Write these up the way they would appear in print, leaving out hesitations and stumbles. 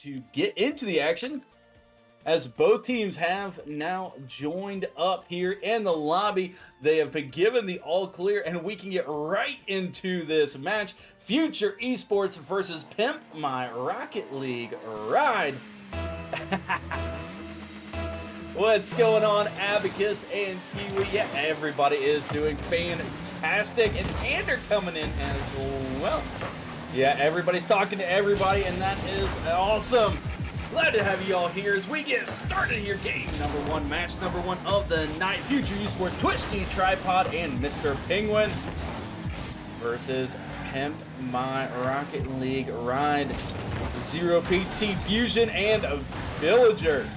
to get into the action, as both teams have now joined up here in the lobby. They have been given the all clear, and we can get right into this match. Future Esports versus Pimp My Rocket League Ride. What's going on, Abacus and Kiwi? Yeah, everybody is doing fantastic, and Ander coming in as well. Yeah, everybody's talking to everybody, and that is awesome. Glad to have you all here as we get started here. Game number one, match number one of the night. Future Esports, Twisty Tripod, and Mr. Penguin versus Pimp My Rocket League Ride. Zero PT Fusion and a Villager.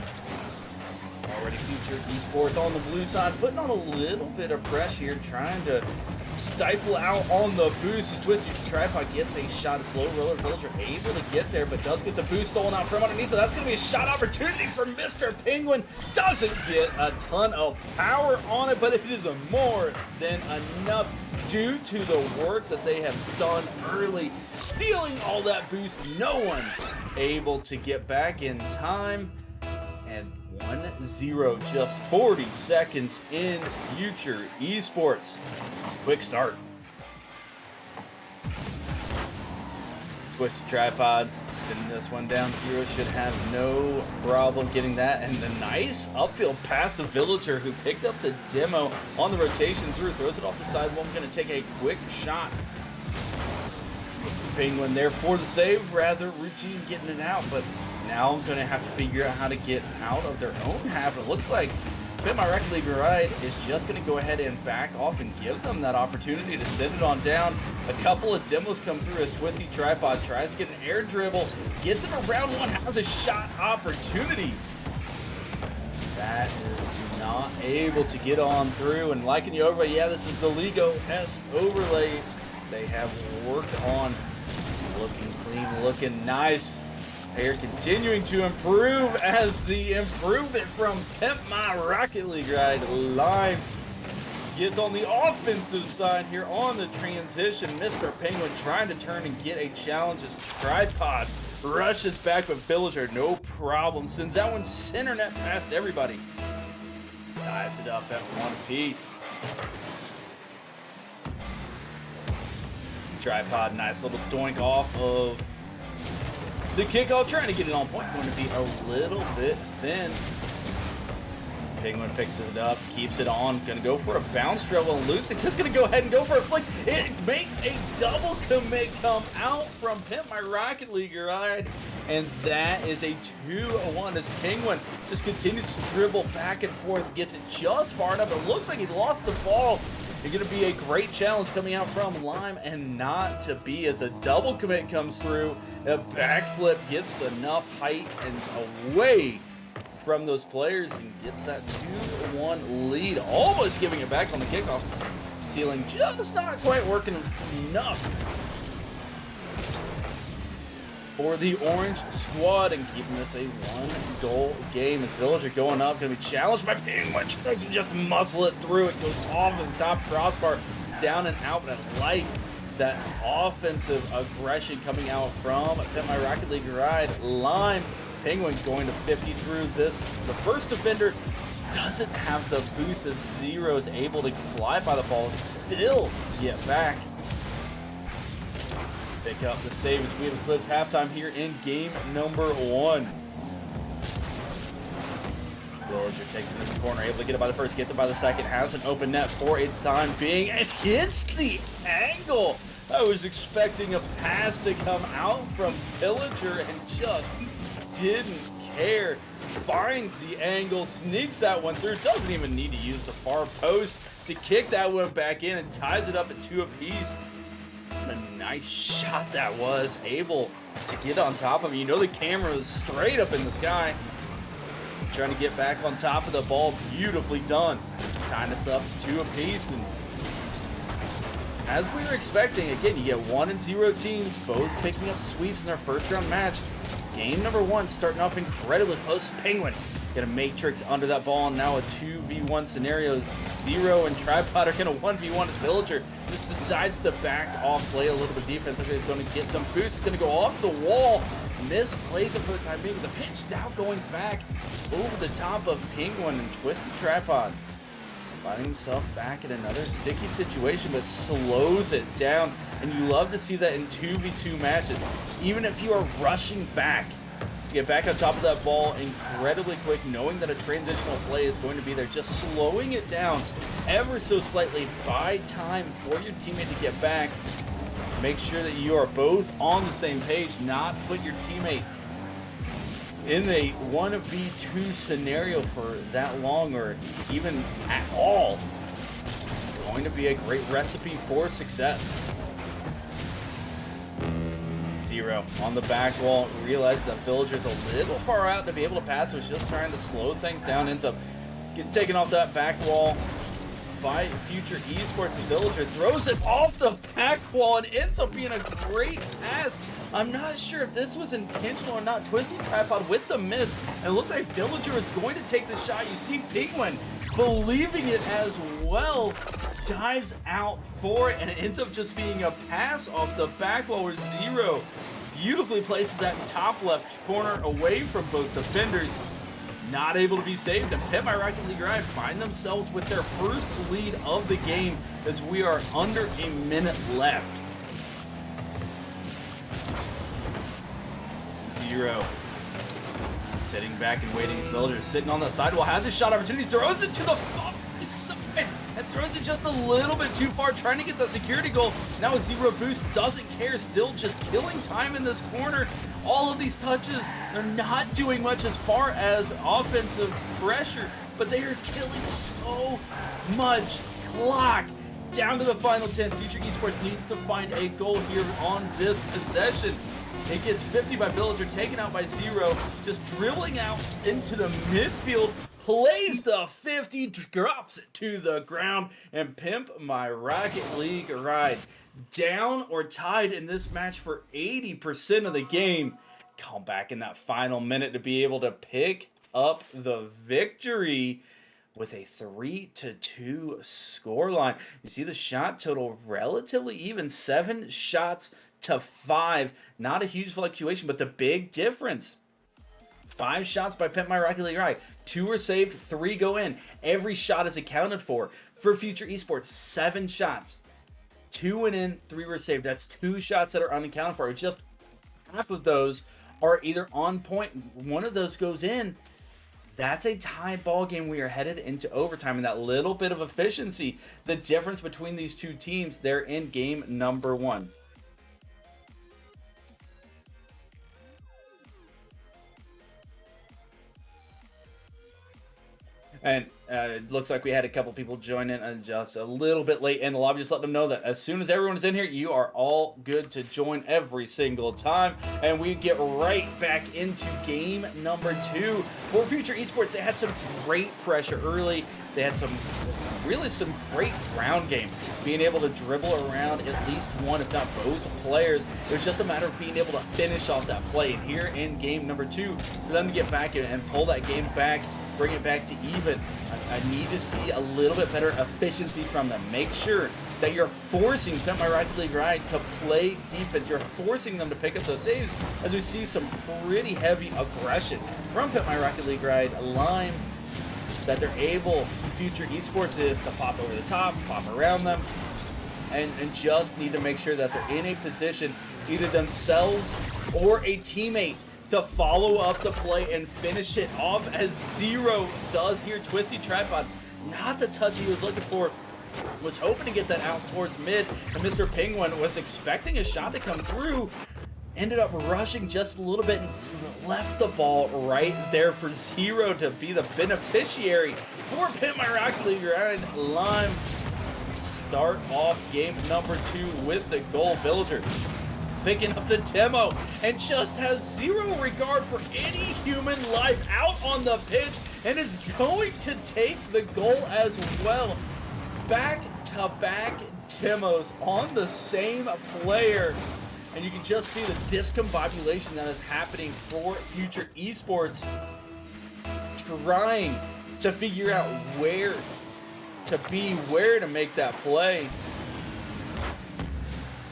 Already Future Esports on the blue side, putting on a little bit of pressure here, trying to stifle out on the boost as Twisty Tripod gets a shot. A slow roller Villager able to get there, but does get the boost stolen out from underneath. But that's going to be a shot opportunity for Mr. Penguin. Doesn't get a ton of power on it, but it is more than enough due to the work that they have done early, stealing all that boost. No one able to get back in time, and 1-0, just 40 seconds in Future Esports. Quick start. Twisted Tripod sending this one down 0. Should have no problem getting that. And the nice upfield pass to Villager, who picked up the demo on the rotation through. Throws it off the side. One going to take a quick shot. Mr. Penguin there for the save. Rather routine getting it out, but now I'm going to have to figure out how to get out of their own half. It looks like Pimp My Rocket League Ride is just going to go ahead and back off and give them that opportunity to send it on down. A couple of demos come through as Twisty Tripod tries to get an air dribble, gets it around one, has a shot opportunity. That is not able to get on through, and liking the overlay, yeah, this is the Lego S overlay they have worked on. Looking clean, looking nice. They're continuing to improve as the improvement from Pimp My Rocket League Ride Lime gets on the offensive side here on the transition. Mr. Penguin trying to turn and get a challenge as Tripod rushes back with Villager. No problem. Sends that one center net past everybody. Ties it up at one piece. Tripod, nice little doink off of the kickoff, trying to get it on point, going to be a little bit thin. Penguin picks it up, keeps it on, going to go for a bounce dribble and lose it. Just going to go ahead and go for a flick. It makes a double commit come out from Pimp My Rocket League Ride, and that is a 2-1 as Penguin just continues to dribble back and forth, gets it just far enough. It looks like he lost the ball. It's going to be a great challenge coming out from Lime, and not to be, as a double commit comes through. A backflip gets enough height and away from those players and gets that 2-1 lead. Almost giving it back on the kickoff. Ceiling just not quite working enough for the orange squad, and keeping this a one-goal game as Villager going up, going to be challenged by Penguin. Doesn't just muscle it through. It goes off of the top crossbar, down and out. But I like that offensive aggression coming out from Pimp My Rocket League Ride Lime. Penguin's going to 50 through this. The first defender doesn't have the boost as 0 is able to fly by the ball and still get back. Pick up the save as we have eclipsed halftime here in game number one. Villager takes it in the corner, able to get it by the first, gets it by the second, has an open net for its time being, and hits the angle. I was expecting a pass to come out from Villager and just didn't care. Finds the angle, sneaks that one through, doesn't even need to use the far post to kick that one back in, and ties it up at 2 apiece. What a nice shot that was, able to get on top of him. You know the camera is straight up in the sky. Trying to get back on top of the ball, beautifully done. Tying us up 2 apiece, and as we were expecting, again, you get 1-0 teams, both picking up sweeps in their first round match. Game number one starting off incredibly close. Penguin get a matrix under that ball, and now a 2v1 scenario. 0 and Tripod are going to 1v1 as Villager just decides to back off, play a little bit of defense. I think he's going to get some boost. It's going to go off the wall. misplays it for the time being. The pitch now going back over the top of Penguin, and Twisted Tripod finding himself back in another sticky situation, but slows it down. And you love to see that in 2v2 matches. Even if you are rushing back to get back on top of that ball incredibly quick, knowing that a transitional play is going to be there, just slowing it down ever so slightly, buy time for your teammate to get back. Make sure that you are both on the same page, not put your teammate in a 1v2 scenario for that long or even at all. Going to be a great recipe for success. Zero on the back wall, realizes that Villager's a little far out to be able to pass, was just trying to slow things down, ends up getting taken off that back wall by Future Esports. As Villager throws it off the back wall and ends up being a great pass. I'm not sure if this was intentional or not. Twisted Tripod with the miss, and it looked like Villager was going to take the shot. You see Penguin believing it as well, dives out for it, and it ends up just being a pass off the back wall where Zero beautifully places that top left corner away from both defenders. Not able to be saved, and Pmrlr Rocket League Ride find themselves with their first lead of the game as we are under a minute left. Zero sitting back and waiting. Villager sitting on the sidewall, has a shot opportunity, throws it to the far side, and throws it just a little bit too far, trying to get the security goal. Now a Zero boost, doesn't care, still just killing time in this corner. All of these touches, they're not doing much as far as offensive pressure, but they are killing so much clock. Down to the final 10, Future Esports needs to find a goal here on this possession. It gets 50 by Villager, taken out by Zero, just dribbling out into the midfield, plays the 50, drops it to the ground, and Pimp My Rocket League Ride down or tied in this match for 80% of the game. Come back in that final minute to be able to pick up the victory with a 3-2 scoreline. You see the shot total relatively even, 7 shots to 5. Not a huge fluctuation, but the big difference, 5 shots by Pimp My Rocket League Ride, 2 are saved, 3 go in. Every shot is accounted for. For Future Esports, 7 shots, 2 went in, 3 were saved. That's 2 shots that are unaccounted for. Just half of those are either on point. One of those goes in. That's a tie ball game. We are headed into overtime, and that little bit of efficiency, the difference between these two teams, they're in game number 1. And it looks like we had a couple people join in just a little bit late in the lobby. Just let them know that as soon as everyone is in here, you are all good to join every single time. And we get right back into game number 2. For Future Esports, they had some great pressure early. They had some great ground game, being able to dribble around at least one, if not both players. It was just a matter of being able to finish off that play. And here in game number 2, for them to get back in and pull that game back, bring it back to even, I need to see a little bit better efficiency from them. Make sure that you're forcing Pimp My Rocket League Ride to play defense. You're forcing them to pick up those saves, as we see some pretty heavy aggression from Pimp My Rocket League Ride. Lime that they're able, Future Esports is to pop over the top, pop around them, and just need to make sure that they're in a position, either themselves or a teammate, to follow up the play and finish it off, as Zero does here. Twisty Tripod, not the touch he was looking for. Was hoping to get that out towards mid, and Mr. Penguin was expecting a shot to come through. Ended up rushing just a little bit and left the ball right there for Zero to be the beneficiary for Pimp My Rocket League Ride. Lime start off game number 2 with the goal. Villager picking up the demo and just has zero regard for any human life out on the pitch, and is going to take the goal as well. Back-to-back demos on the same player, and you can just see the discombobulation that is happening for Future Esports, trying to figure out where to be, where to make that play.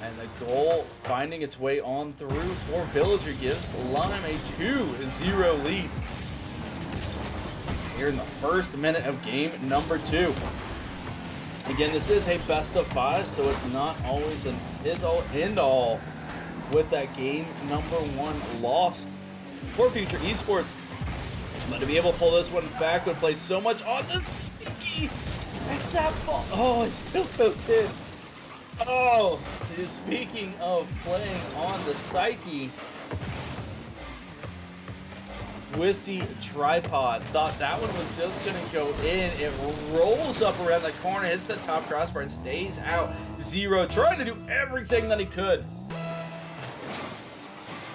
And the goal finding its way on through for Villager gives Lime a 2-0 lead here in the first minute of game number 2. Again, this is a best of 5, so it's not always an end-all with that game number 1 loss for Future Esports. But to be able to pull this one back would play so much on this sneaky. That's that ball. Oh, it still goes in. Oh, speaking of playing on the psyche, Twisty Tripod thought that one was just going to go in. It rolls up around the corner, hits the top crossbar, and stays out. Zero trying to do everything that he could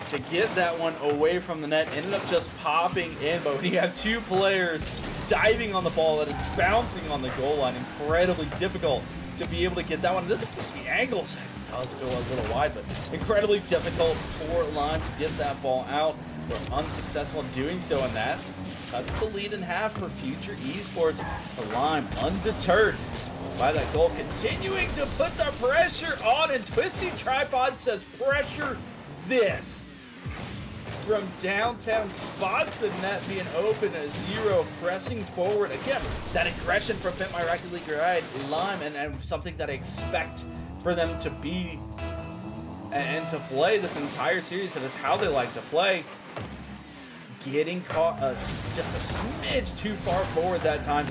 to get that one away from the net. Ended up just popping in, but when you have 2 players diving on the ball that is bouncing on the goal line, incredibly difficult to be able to get that one. This is the angles. It does go a little wide, but incredibly difficult for Lime to get that ball out. We're unsuccessful in doing so, and that cuts the lead in half for Future Esports. The Lime undeterred by that goal, continuing to put the pressure on, and Twisty Tripod says pressure this. From downtown, spots the net being open as Zero pressing forward. Again, that aggression from Pmrlr Rocket League Ride, Lime, and something that I expect for them to be and to play this entire series. That is how they like to play. Getting caught just a smidge too far forward that time.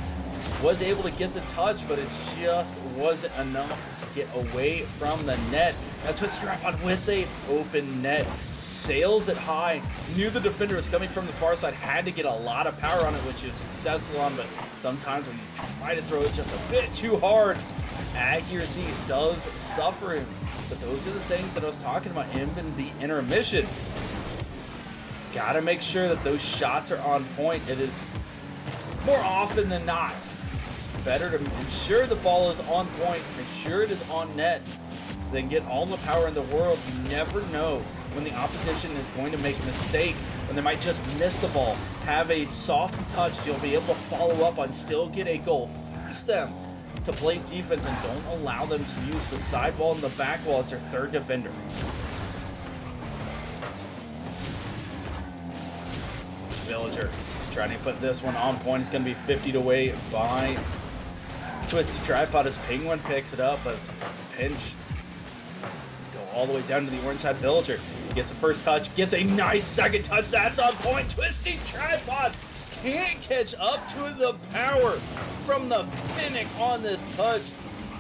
Was able to get the touch, but it just wasn't enough to get away from the net. Now Twisty Tripod with a open net. Sails it high, knew the defender was coming from the far side, had to get a lot of power on it, which is successful on, but sometimes when you try to throw it just a bit too hard, accuracy does suffer. But those are the things that I was talking about in the intermission. Gotta make sure that those shots are on point. It is more often than not better to ensure the ball is on point, make sure it is on net, than get all the power in the world. You never know when the opposition is going to make a mistake, when they might just miss the ball. Have a soft touch, you'll be able to follow up on, still get a goal. Force them to play defense and don't allow them to use the side wall and the back wall as their third defender. Villager trying to put this one on point. It's going to be 50'd away by Twisty Tripod as Penguin picks it up, but pinch all the way down to the orange side. Villager gets the first touch, gets a nice second touch. That's on point. Twisty Tripod can't catch up to the power from the Finnick on this touch.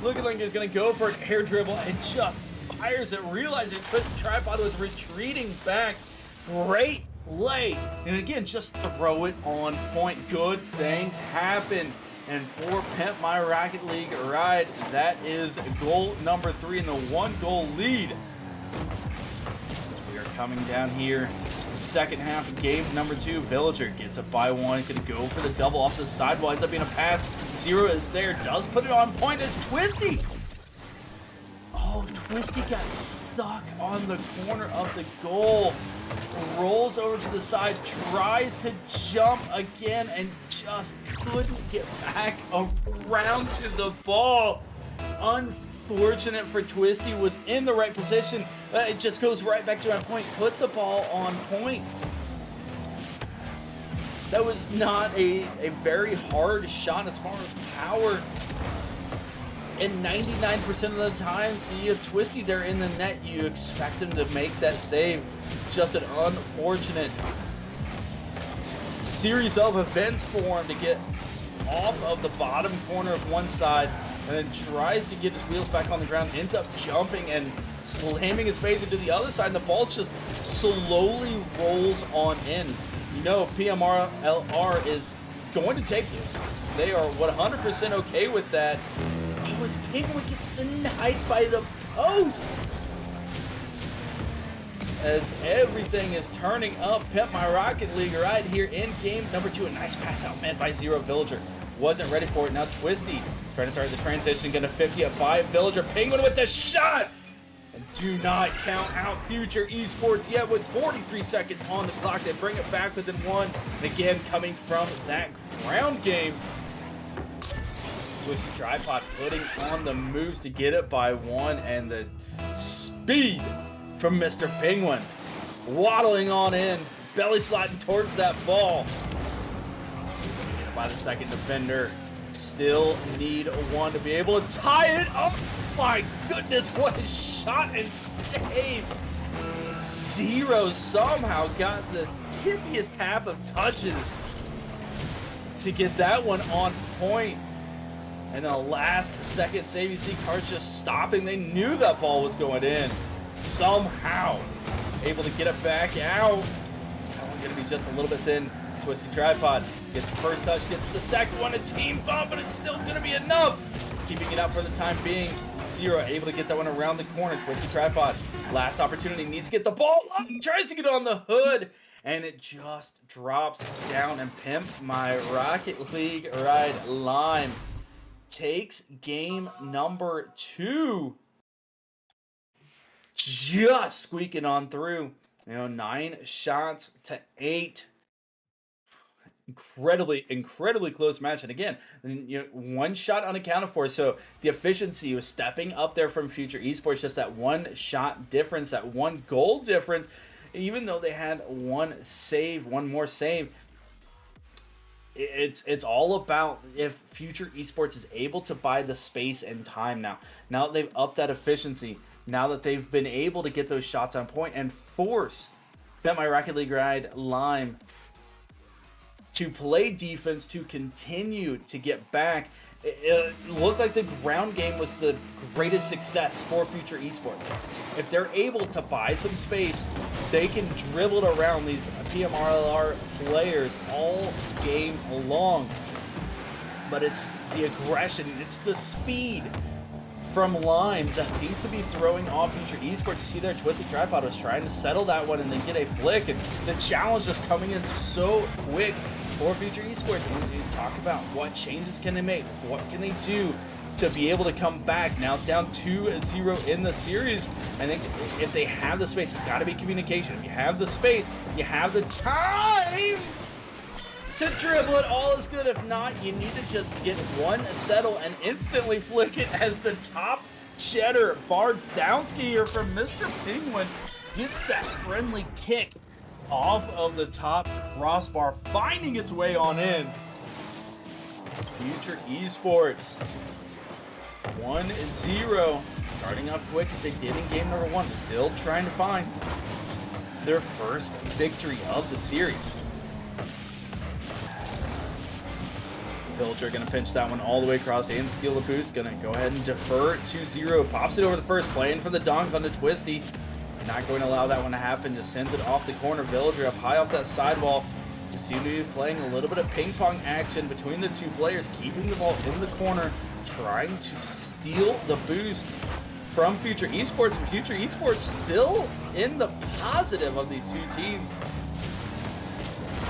Looking like he's going to go for an air dribble and just fires it, realizing Twisty Tripod was retreating back. Great lay. And again, just throw it on point. Good things happen. And for Pmrlr Rocket League Ride, that is goal number 3 in the 1-goal lead. As we are coming down here, the second half of game number 2. Villager gets it by 1. Going to go for the double off the side. Winds up being a pass. Zero is there. Does put it on point. It's Twisty. Oh, Twisty got stuck on the corner of the goal. Rolls over to the side, tries to jump again, and just couldn't get back around to the ball. Unfortunate for Twisty, was in the right position. It just goes right back to that point. Put the ball on point. That was not a very hard shot as far as power. And 99% of the times you have Twisty there in the net, you expect him to make that save. Just an unfortunate series of events for him to get off of the bottom corner of one side and then tries to get his wheels back on the ground, ends up jumping and slamming his face into the other side, and the ball just slowly rolls on in. You know, Pmrlr is going to take this. They are 100% okay with that. Oh, his Penguin gets denied by the post. As everything is turning up, Pmrlr Rocket League right here in game number 2. A nice pass out man by Zero. Villager wasn't ready for it. Now Twisty trying to start the transition, going to 50 at 5. Villager, Penguin with the shot. And do not count out Future Esports yet with 43 seconds on the clock. They bring it back within 1. And again, coming from that ground game. Twisty Tripod putting on the moves to get it by 1, and the speed from Mr. Penguin. Waddling on in, belly sliding towards that ball. By the second defender. Still need one to be able to tie it up. My goodness, what a shot and save. Zero somehow got the tippiest half of touches to get that one on point. And the last second save, you see Cards just stopping. They knew that ball was going in. Somehow able to get it back out. Someone gonna be just a little bit thin. Twisty Tripod gets the first touch, gets the second one, a team bump, but it's still gonna be enough. Keeping it out for the time being. Zero able to get that one around the corner. Twisty Tripod, last opportunity, needs to get the ball up, tries to get on the hood, and it just drops down. And Pimp My Rocket League Ride Lime takes game number 2. Just squeaking on through. 9 shots to 8. Incredibly close match. And again, one shot unaccounted for. So the efficiency was stepping up there from Future Esports. Just that one shot difference, that one goal difference. Even though they had one more save. It's all about if Future Esports is able to buy the space and time now. Now that they've upped that efficiency, now that they've been able to get those shots on point and force Bet My Rocket League Ride Lime to play defense, to continue to get back. It looked like the ground game was the greatest success for Future Esports. If they're able to buy some space, they can dribble it around these Pmrlr players all game long. But it's the aggression, it's the speed from Lime that seems to be throwing off Future Esports. You see there, Twisted Tripod was trying to settle that one and then get a flick, and the challenge just coming in so quick for Future Esports. And when you talk about what changes can they make, what can they do to be able to come back, now down 2-0 in the series. I think if they have the space, it's got to be communication. If you have the space, you have the time to dribble it, all is good. If not, you need to just get one settle and instantly flick it as the top cheddar bar down skier from Mr. Penguin gets that friendly kick off of the top crossbar, finding its way on in. Future Esports 1-0, starting off quick as they did in game number 1, still trying to find their first victory of the series. Pmrlr gonna pinch that one all the way across and steal the boost. Gonna go ahead and defer 2-0. Pops it over the first, playing for the dunk on the Twisty. Not going to allow that one to happen. Just sends it off the corner. Pmrlr up high off that sidewall. Just seem to be playing a little bit of ping pong action between the two players, keeping the ball in the corner, trying to steal the boost from Future Esports. But Future Esports still in the positive of these two teams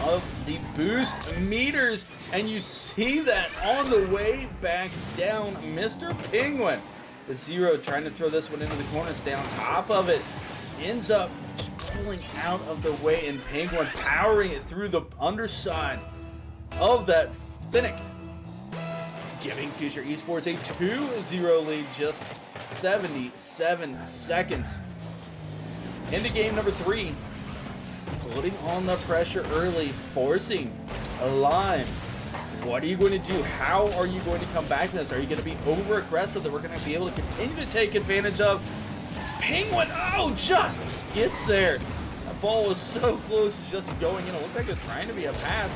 of the boost meters, and you see that on the way back down. Mr. Penguin, the 0 trying to throw this one into the corner, stay on top of it, ends up pulling out of the way, and Penguin powering it through the underside of that Finnick, giving Future Esports a 2-0 lead, just 77 seconds into game number 3. Putting on the pressure early, forcing a Lime. What are you going to do? How are you going to come back from this? Are you going to be over aggressive that we're going to be able to continue to take advantage of? It's Penguin, just gets there. That ball was so close to just going in. It looked like it was trying to be a pass.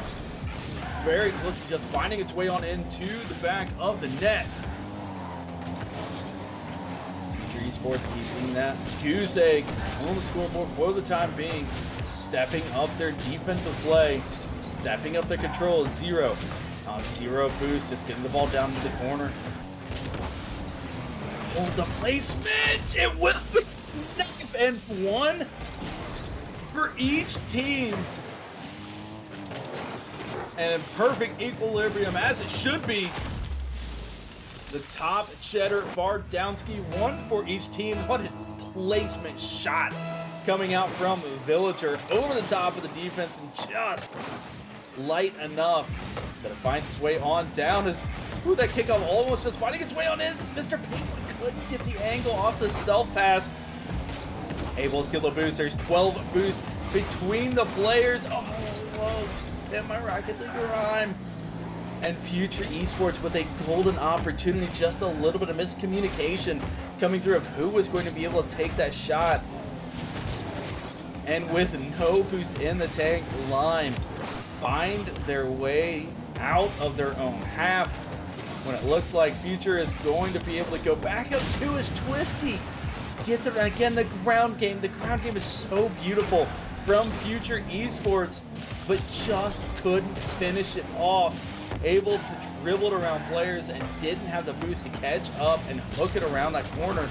Very close to just finding its way on into the back of the net. Future Esports keeping that goose egg on the scoreboard for the time being. Stepping up their defensive play, stepping up their control. 0 on 0 boost, just getting the ball down to the corner. Hold the placement, it will be knife and 1 for each team. And in perfect equilibrium, as it should be. The top cheddar bar downski, 1 for each team. What a placement shot coming out from Pmrlr over the top of the defense, and just light enough that it finds its way on down as that kickoff almost just finding its way on in. Mr. Penguin couldn't get the angle off the self-pass. Able to steal the boost. There's 12 boosts between the players. Oh, whoa. Hit my Rocket League rhyme. And Future Esports with a golden opportunity. Just a little bit of miscommunication coming through of who was going to be able to take that shot. And with no boost in the tank, Lime find their way out of their own half when it looks like Future is going to be able to go back up to his Twisty. Gets it, and again, the ground game. The ground game is so beautiful from Future Esports, but just couldn't finish it off. Able to dribble it around players and didn't have the boost to catch up and hook it around that corner.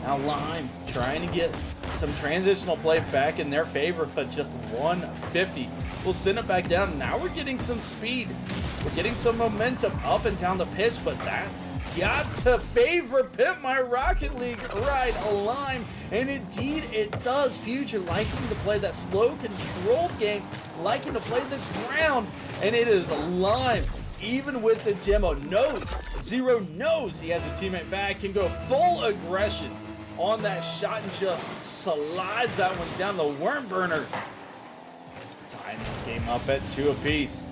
Now Lime trying to get some transitional play back in their favor, but just 150. We'll send it back down. Now we're getting some speed. We're getting some momentum up and down the pitch, but that's got to favor Pimp My Rocket League right Lime. And indeed it does. Future liking to play that slow controlled game, liking to play the ground, and it is Lime. Even with the demo, Zero knows he has a teammate back, can go full aggression on that shot and just slides that one down the worm burner. Tying this game up at 2 apiece.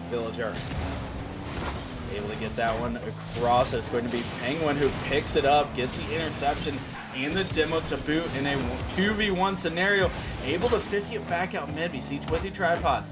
Villager able to get that one across. It's going to be Penguin who picks it up, gets the interception and the demo to boot in a 2v1 scenario. Able to 50 it back out mid. We see Twisty Tripod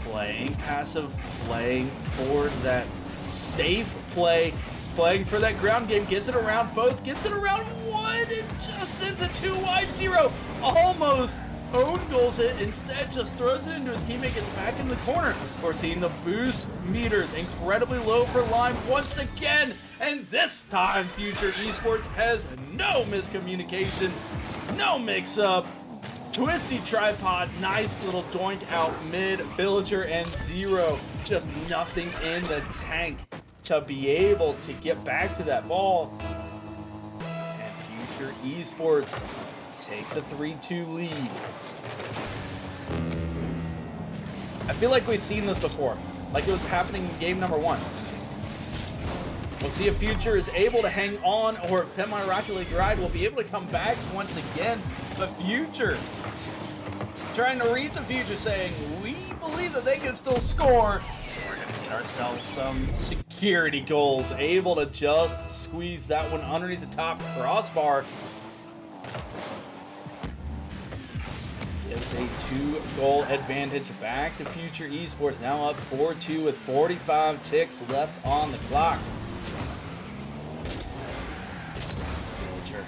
playing passive, playing for that safe play, playing for that ground game. Gets it around both, gets it around one, and just sends it too wide. Zero almost own goals it, instead just throws it into his teammate, gets back in the corner. We're seeing the boost meters incredibly low for Lime once again, and this time Future Esports has no miscommunication, no mix-up. Twisty Tripod, nice little doink out mid. Villager and Zero, just nothing in the tank to be able to get back to that ball. And Future Esports takes a 3-2 lead. I feel like we've seen this before, like it was happening in game number 1. We'll see if Future is able to hang on, or if Pimp My Rocket League Ride will be able to come back once again. But Future trying to read the future, saying, we believe that they can still score. We're going to get ourselves some security goals. Able to just squeeze that one underneath the top crossbar. Gives a 2-goal advantage back to Future Esports. Now up 4-2 with 45 ticks left on the clock. Villager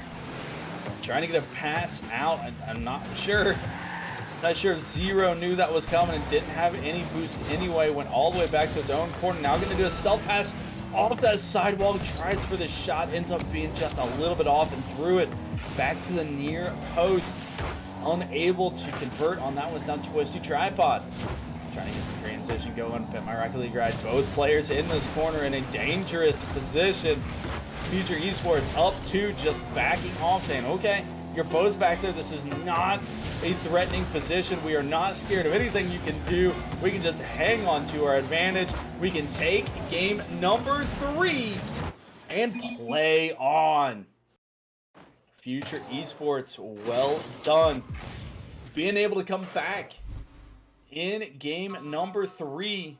trying to get a pass out. I'm not sure. Not sure if Zero knew that was coming and didn't have any boost anyway. Went all the way back to his own corner. Now going to do a self-pass off that sidewall. Tries for the shot. Ends up being just a little bit off and threw it back to the near post. Unable to convert on that one. Now Twisty Tripod. Trying to get the transition going. Pimp My Rocket League Ride. Both players in this corner in a dangerous position. Future Esports up 2, just backing off, saying, okay, you're both back there. This is not a threatening position. We are not scared of anything you can do. We can just hang on to our advantage. We can take game number 3 and play on. Future Esports, well done. Being able to come back in game number 3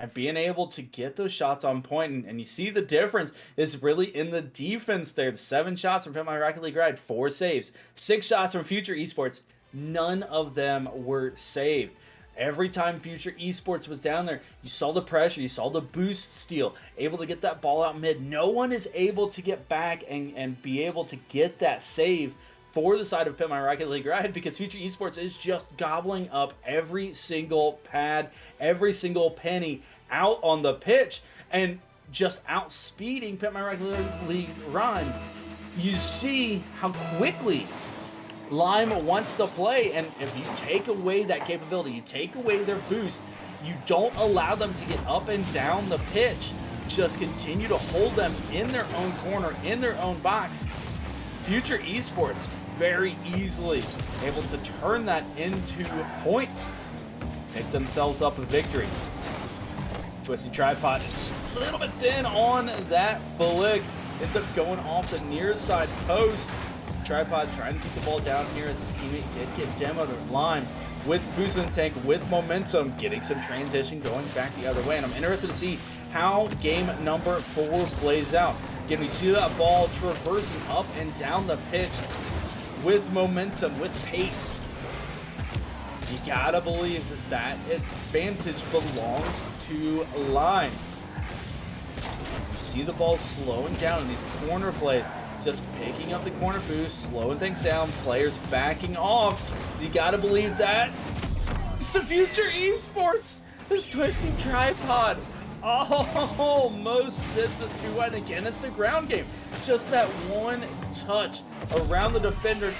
and being able to get those shots on point. And you see the difference is really in the defense there. 7 shots from Pimp My Rocket League Ride, 4 saves. 6 shots from Future Esports, none of them were saved. Every time Future Esports was down there, you saw the pressure, you saw the boost steal, able to get that ball out mid. No one is able to get back and be able to get that save for the side of Pimp My Rocket League Ride, because Future Esports is just gobbling up every single pad, every single penny out on the pitch, and just outspeeding Pimp My Rocket League Ride. You see how quickly Lime wants to play, and if you take away that capability, you take away their boost, you don't allow them to get up and down the pitch, just continue to hold them in their own corner, in their own box. Future Esports very easily able to turn that into points. pick themselves up a victory. Twisty Tripod, just a little bit thin on that flick. Ends up going off the near side post. Tripod trying to keep the ball down here as his teammate did get demoed or Lime with boost in the tank, with momentum, getting some transition going back the other way. And I'm interested to see how game number 4 plays out. Again, we see that ball traversing up and down the pitch with momentum, with pace. You gotta believe that advantage belongs to Lime. You see the ball slowing down in these corner plays, just picking up the corner boost, slowing things down, players backing off. You gotta believe that it's the future esports. This Twisty Tripod almost sends us to win. Again, it's the ground game. Just that one touch around the defender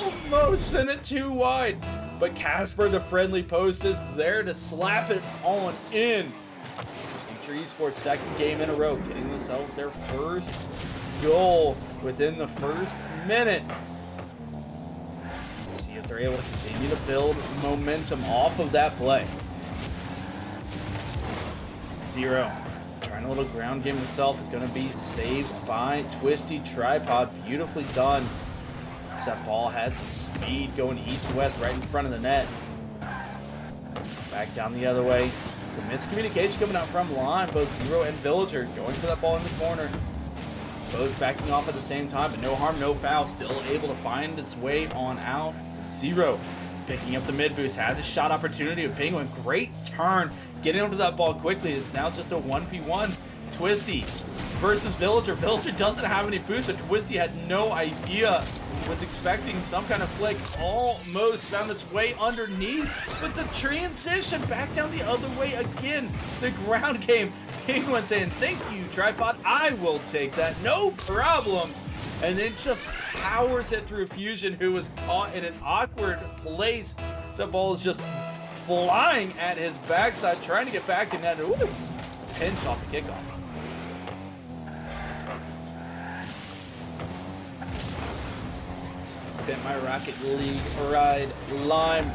almost sent it too wide. But Casper, the friendly post, is there to slap it on in. Future Esports second game in a row, getting themselves their first goal within the first minute. See if they're able to continue to build momentum off of that play. 0. Trying a little ground game himself is going to be saved by Twisty Tripod. Beautifully done. That ball had some speed going east-west right in front of the net. Back down the other way. Some miscommunication coming out from Lime. Both Zero and Villager going for that ball in the corner. Both backing off at the same time, but no harm, no foul. Still able to find its way on out. Zero picking up the mid boost. Has a shot opportunity with Penguin. Great turn. Getting onto that ball quickly. Is now just a 1v1. Twisty versus Villager. Villager doesn't have any boost, so Twisty had no idea. Was expecting some kind of flick. Almost found its way underneath, but the transition back down the other way again. The ground game. Penguin saying, "Thank you, Tripod. I will take that. No problem." And then just powers it through Fusion, who was caught in an awkward place. So that ball is just flying at his backside, trying to get back in that. Ooh, pinch off the kickoff. My Rocket League ride. Lime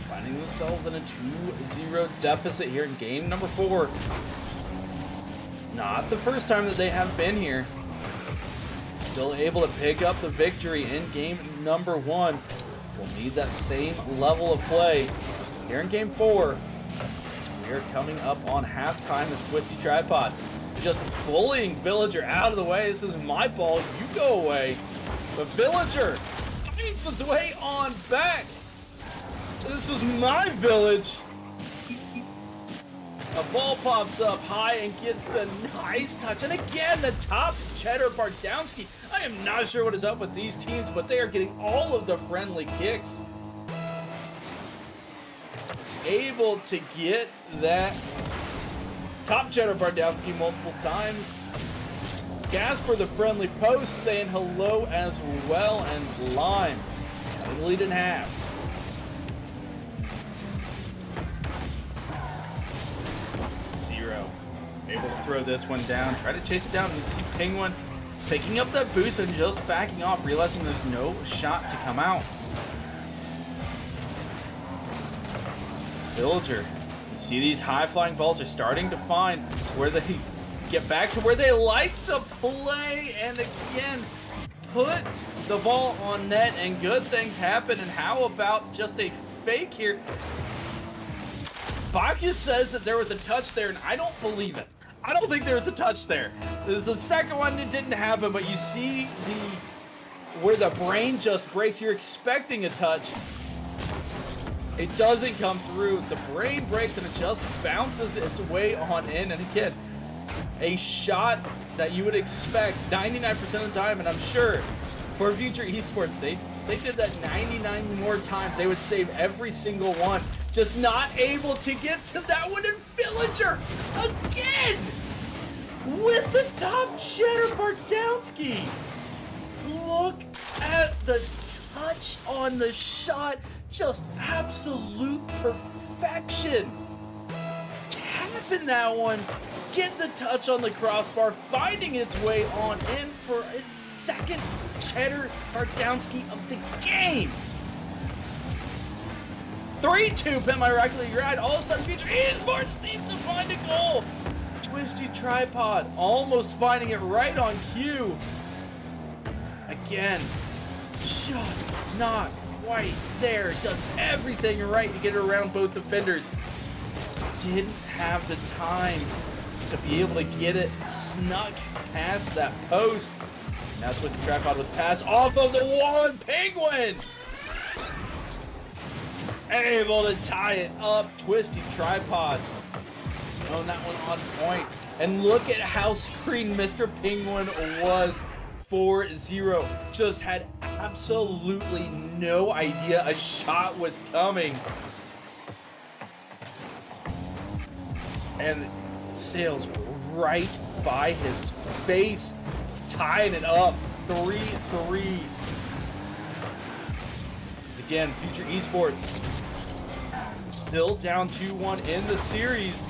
finding themselves in a 2-0 deficit here in game number 4. Not the first time that they have been here. Still able to pick up the victory in game number 1. We'll need that same level of play here in game 4. We are coming up on halftime as Twisty Tripod just bullying Villager out of the way. This is my ball. You go away. But Villager makes his way on back. This is my village. A ball pops up high and gets the nice touch. And again, the top Cheddar Bardowski. I am not sure what is up with these teams, but they are getting all of the friendly kicks. Able to get that top Cheddar Bardowski multiple times. Gasper, the friendly post, saying hello as well, and Lime cutting the lead in half. Zero able to throw this one down, try to chase it down. You see Penguin picking up that boost and just backing off, realizing there's no shot to come out. Villager, you see these high-flying balls are starting to find where they get back to where they like to play, and again, put the ball on net, and good things happen. And how about just a fake here? Bacchus says that there was a touch there, and I don't believe it. I don't think there was a touch there. The second one, it didn't happen, but you see where the brain just breaks. You're expecting a touch. It doesn't come through. The brain breaks, and it just bounces its way on in. And again, a shot that you would expect 99% of the time, and I'm sure for future esports, they did that 99 more times. They would save every single one. Just not able to get to that one. And Villager, again, with the top Cheddar Bardowski. Look at the touch on the shot. Just absolute perfection. Tapping that one. Get the touch on the crossbar, finding its way on in for its second Cheddar Bardowski of the game. 3-2 Pmrlr Rocket League Ride. All of a sudden, Future Esports needs to find a goal. Twisty Tripod almost finding it right on cue. Again, just not quite there. Does everything right to get around both defenders. Didn't have the time to be able to get it snuck past that post. Now Twisty Tripod with pass off of the one. Penguin able to tie it up. Twisty Tripod on that one on point. And look at how screened Mr. Penguin was. 4-0. Just had absolutely no idea a shot was coming. And sails right by his face, tying it up. 3-3. Again, Future Esports still down 2-1 in the series.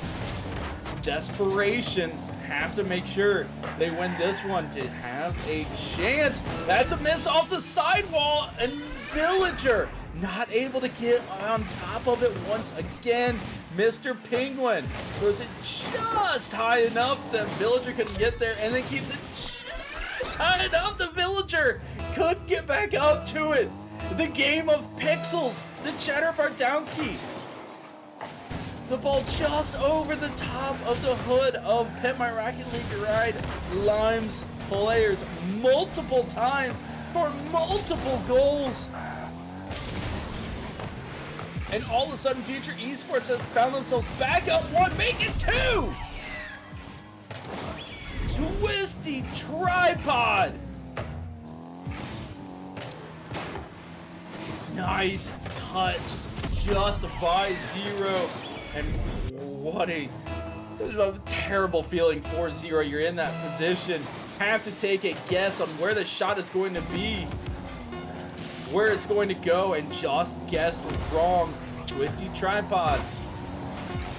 Desperation, have to make sure they win this one to have a chance. That's a miss off the sidewall, and Villager not able to get on top of it once again. Mr. Penguin was it just high enough that Villager couldn't get there, and then keeps it just high enough the Villager couldn't get back up to it. The game of pixels, the Cheddar Bardowski. The ball just over the top of the hood of Pmrlr Rocket League Ride Lime's players multiple times for multiple goals. And all of a sudden, Future Esports have found themselves back up 1, make it 2! Twisty Tripod! Nice touch, just by 0. And what a terrible feeling, 4-0. You're in that position. Have to take a guess on where the shot is going to be, where it's going to go, and just guessed wrong. Twisty Tripod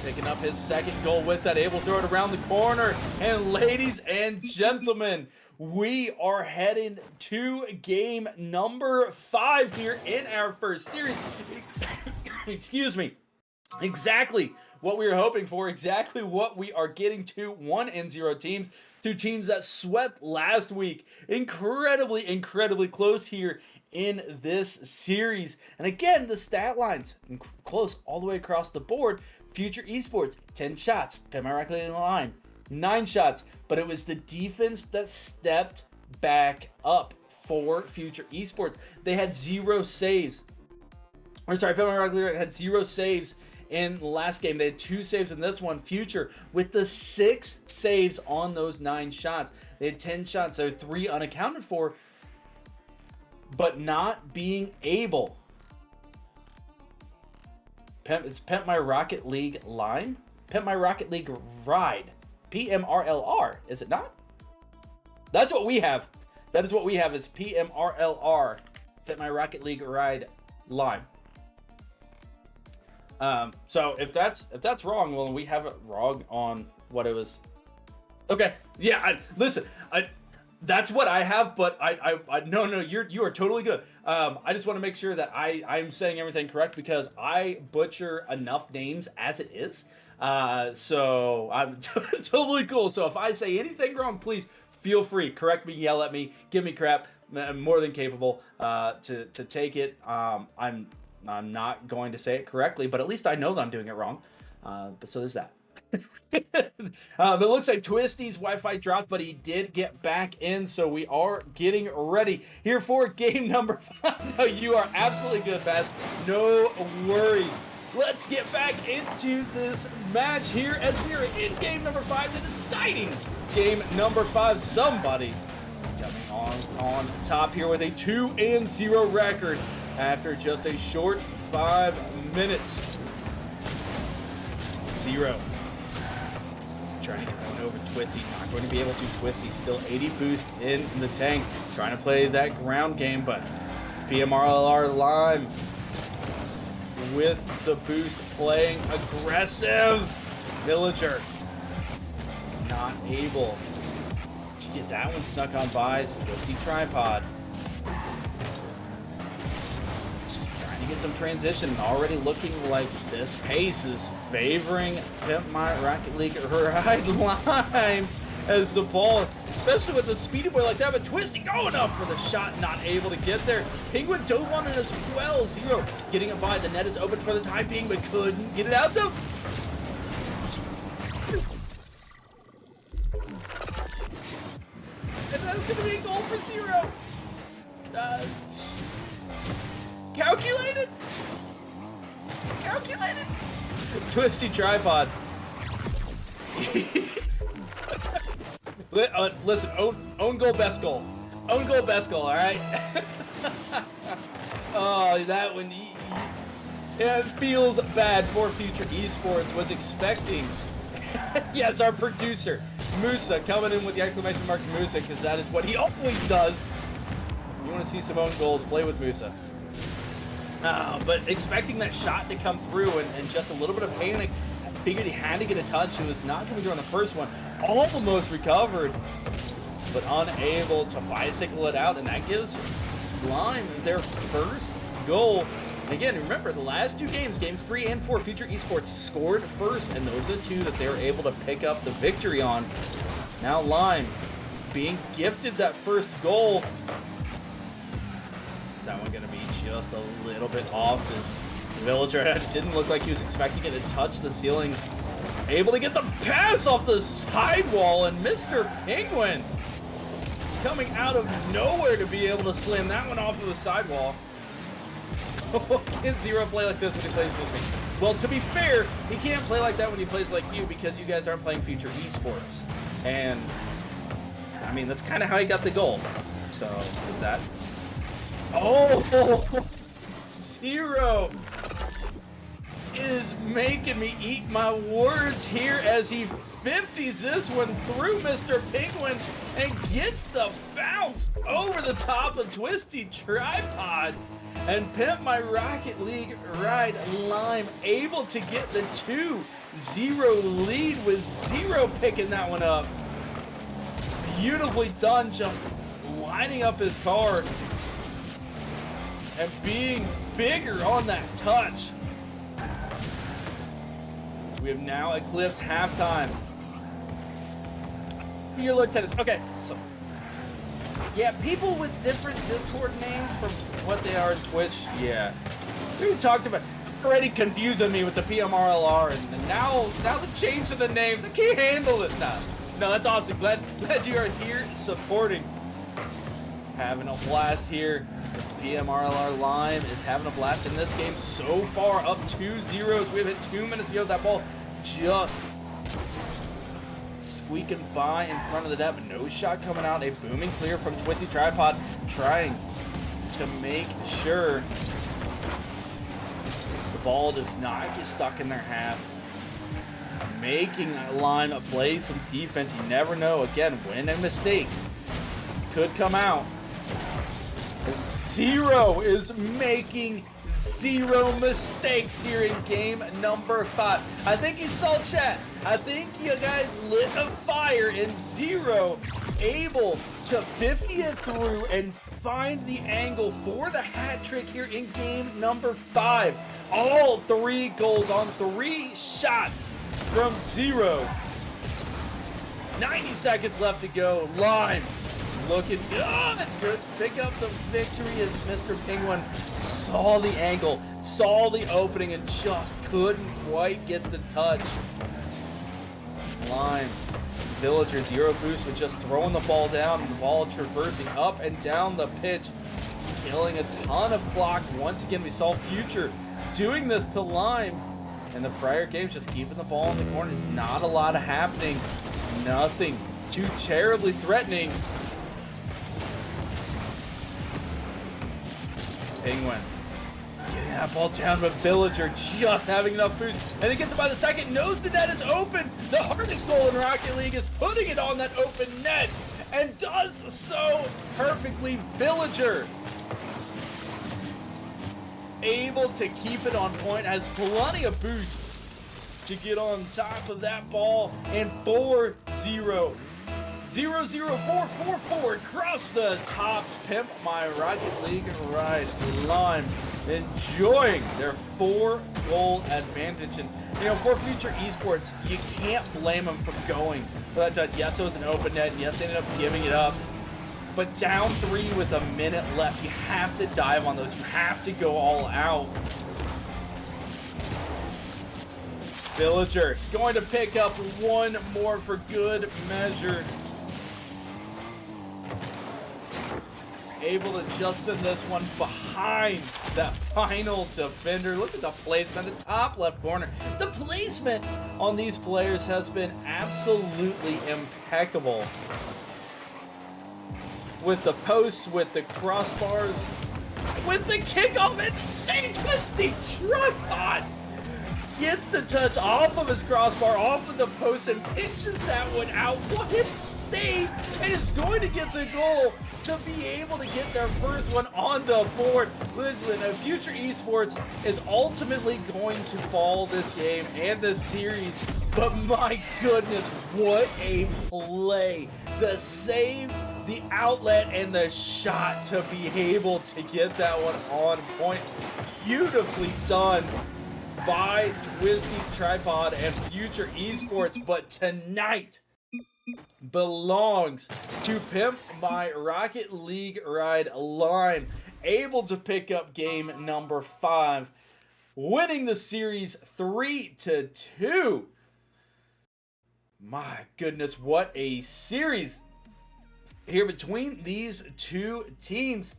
picking up his second goal with that, able to throw it around the corner. And ladies and gentlemen, we are heading to game number 5 here in our first series. Excuse me. Exactly what we were hoping for, exactly what we are getting to. 1-0 teams, 2 teams that swept last week. Incredibly close here in this series. And again, the stat lines close all the way across the board. Future Esports, 10 shots. Pmrlr Rocket League Line, 9 shots. But it was the defense that stepped back up for Future Esports. They had 0 saves. Or sorry, Pmrlr Rocket League had 0 saves in the last game. They had 2 saves in this one. Future with the 6 saves on those 9 shots. They had 10 shots. There were 3 unaccounted for, but not being able. It's Pmrlr Rocket League Line? Pmrlr Rocket League Ride. Pmrlr, is it not? That's what we have. That is what we have, is Pmrlr. Pmrlr Rocket League Ride Line. So if that's wrong, well, we have it wrong on what it was. Okay, yeah. Listen, that's what I have, but no, you are totally good. I just want to make sure that I'm saying everything correct, because I butcher enough names as it is. So I'm totally cool. So if I say anything wrong, please feel free, correct me, yell at me, give me crap. I'm more than capable to take it. I'm not going to say it correctly, but at least I know that I'm doing it wrong. But so there's that. But it looks like Twisty's Wi-Fi dropped, but he did get back in, so we are getting ready here for game number 5. No, you are absolutely good, Beth. No worries. Let's get back into this match here as we are in game number 5, the deciding game number 5. Somebody coming on top here with a 2-0 record after just a short 5 minutes. 0. Trying to get one over Twisty. Not going to be able to. Twisty still 80 boost in the tank. Trying to play that ground game, but Pmrlr Lime with the boost, playing aggressive. Villager not able to get that one snuck on by. Twisty Tripod. get some transition. Already looking like this pace is favoring Pmrlr Rocket League right line as the ball, especially with a speedy boy like that, but Twisty going up for the shot, not able to get there. Penguin dove on it as well. Zero getting it by. The net is open for the time being, but couldn't get it out though. And that's going to be a goal for Zero. Calculated. Twisty tripod. Listen, own goal, best goal. Own goal, best goal, all right? Oh, that one, it feels bad for Future Esports. Was expecting, yes, our producer, Musa, coming in with the exclamation mark Musa, because that is what he always does. You want to see some own goals, play with Musa. But expecting that shot to come through and just a little bit of panic. Figured he had to get a touch. It was not coming through on the first one. Almost recovered, but unable to bicycle it out. And that gives Lime their first goal. And again, remember, the last two games, games 3 and 4, Future Esports scored first. And those are the two that they were able to pick up the victory on. Now Lime being gifted that first goal. Is that one going to be just a little bit off? Villager didn't look like he was expecting it to touch the ceiling. Able to get the pass off the sidewall, and Mr. Penguin coming out of nowhere to be able to slam that one off of the sidewall. Can Zero play like this when he plays with me? Well, to be fair, he can't play like that when he plays like you because you guys aren't playing Future Esports. And, I mean, that's kind of how he got the goal. So, is that... Oh! Zero is making me eat my words here as he 50s this one through Mr. Penguin and gets the bounce over the top of Twisty Tripod. And Pmrlr Rocket League right Lime able to get the 2-0 lead with Zero picking that one up. Beautifully done, just lining up his car and being bigger on that touch. We have now eclipsed halftime. Pmrlr tennis. Okay, so yeah, people with different Discord names from what they are in Twitch. Yeah, we talked about already confusing me with the Pmrlr, and now the change of the names. I can't handle it now. No, that's awesome. Glad you are here supporting. Having a blast here. This Pmrlr Lime is having a blast in this game so far, up 2-0. We have hit 2 minutes ago. That ball just squeaking by in front of the net, but no shot coming out. A booming clear from Twisty Tripod, trying to make sure the ball does not get stuck in their half. Making Lime play some defense. You never know. Again, when a mistake could come out. Zero is making zero mistakes here in game number 5. I think you saw chat. I think you guys lit a fire, and Zero able to 50 it through and find the angle for the hat trick here in game number 5. All 3 goals on 3 shots from Zero. 90 seconds left to go. Lime looking good. Good pick up the victory as Mr. Penguin saw the angle, saw the opening, and just couldn't quite get the touch. Lime, Villager, Zero boost with just throwing the ball down, and the ball traversing up and down the pitch, killing a ton of clock. Once again, we saw Future doing this to Lime. In the prior games, just keeping the ball in the corner. Is not a lot of happening. Nothing too terribly threatening. Penguin getting that ball down, but Villager just having enough boost. And he gets it by the second. Knows the net is open. The hardest goal in Rocket League is putting it on that open net. And does so perfectly. Villager able to keep it on point, has plenty of boost to get on top of that ball, and 4-0. 00444 across the top. Pimp My Rocket League ride line, enjoying their 4-goal advantage. And you know, for Future Esports, you can't blame them for going for that touch. Yes, it was an open net. Yes, they ended up giving it up. But down 3 with a minute left, you have to dive on those. You have to go all out. Villager going to pick up one more for good measure. Able to just send this one behind that final defender. Look at the placement, the top left corner. The placement on these players has been absolutely impeccable. With the posts, with the crossbars, with the kickoff, and same twisty tripod. Gets the touch off of his crossbar, off of the post, and pinches that one out. What a save! And is going to get the goal to be able to get their first one on the board. Listen, Future Esports is ultimately going to fall this game and this series, but my goodness, what a play. The save, the outlet, and the shot to be able to get that one on point. Beautifully done by Twisty Tripod and Future Esports, but tonight belongs to Pimp My Rocket League ride line, able to pick up game number 5, winning the series 3-2. My goodness, what a series here between these two teams.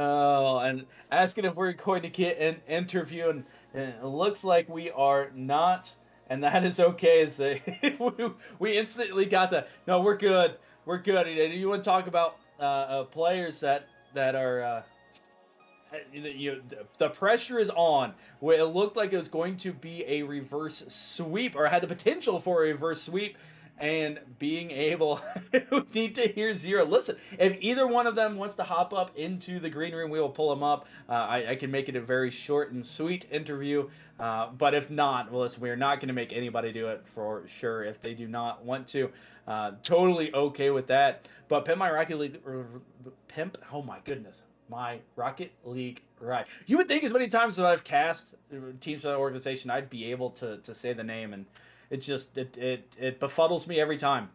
Oh, and asking if we're going to get an interview, and it looks like we are not, and that is okay. As we instantly got the no, we're good, we're good. And you want to talk about players that are the pressure is on. Where it looked like it was going to be a reverse sweep, or had the potential for a reverse sweep. And being able need to hear Zero. Listen, if either one of them wants to hop up into the green room, we will pull them up. I can make it a very short and sweet interview. But if not, well, listen, we're not going to make anybody do it for sure if they do not want to. Totally okay with that. But Pimp My Rocket League, oh my goodness, My Rocket League ride. You would think as many times as I've cast teams for that organization, I'd be able to say the name, and it just, it befuddles me every time.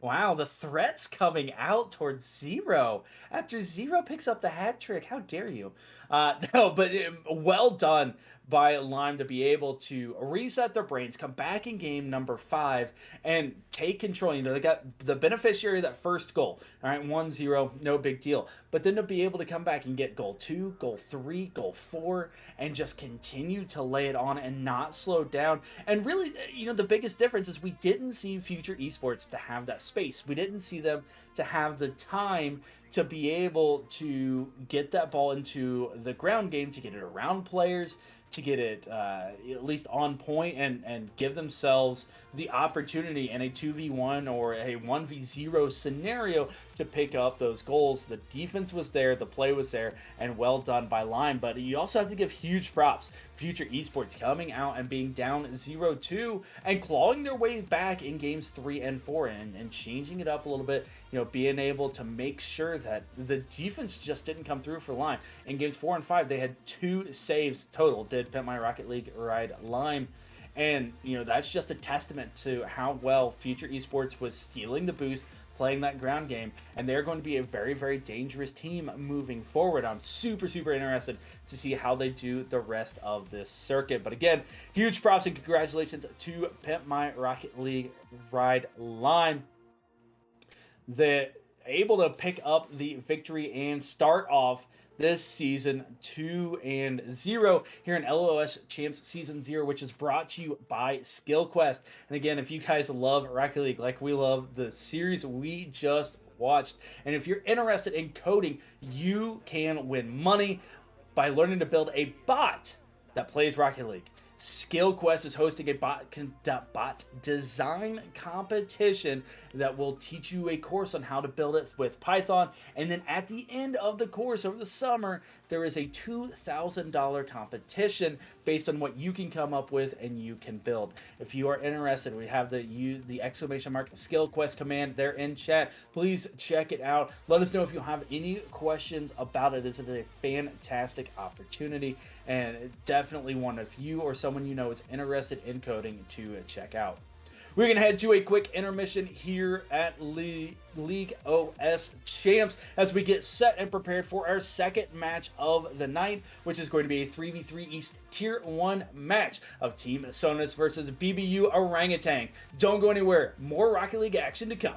Wow, the threats coming out towards Zero after Zero picks up the hat trick. How dare you? No, but well done by Lime to be able to reset their brains, come back in game number 5, and take control. You know, they got the beneficiary of that first goal. All right, 1-0, no big deal. But then to be able to come back and get goal 2, goal 3, goal 4, and just continue to lay it on and not slow down. And really, you know, the biggest difference is we didn't see Future Esports to have that space. We didn't see them to have the time to be able to get that ball into the ground game, to get it around players, to get it at least on point, and give themselves the opportunity in a 2v1 or a 1v0 scenario to pick up those goals. The defense was there, the play was there, and well done by Lime. But you also have to give huge props. Future Esports coming out and being down 0-2 and clawing their way back in games 3 and 4 and changing it up a little bit, you know, being able to make sure that the defense just didn't come through for Lime. In games 4 and 5, they had 2 saves total, did Pimp My Rocket League ride Lime. And, you know, that's just a testament to how well Future Esports was stealing the boost, playing that ground game, and they're going to be a very, very dangerous team moving forward. I'm super, super interested to see how they do the rest of this circuit. But again, huge props and congratulations to Pimp My Rocket League ride Lime. They're able to pick up the victory and start off this season 2-0 here in LOS Champs Season 0, which is brought to you by SkillQuest. And again, if you guys love Rocket League like we love the series we just watched, and if you're interested in coding, you can win money by learning to build a bot that plays Rocket League. Skill Quest is hosting a bot design competition that will teach you a course on how to build it with Python. And then at the end of the course over the summer, there is a $2,000 competition based on what you can come up with and you can build. If you are interested, we have the exclamation mark Skill Quest command there in chat. Please check it out. Let us know if you have any questions about it. This is a fantastic opportunity, and definitely one if you or someone you know is interested in coding to check out. We're going to head to a quick intermission here at League OS Champs as we get set and prepared for our second match of the night, which is going to be a 3v3 East Tier 1 match of Team Sonus versus BBU Orangutan. Don't go anywhere. More Rocket League action to come.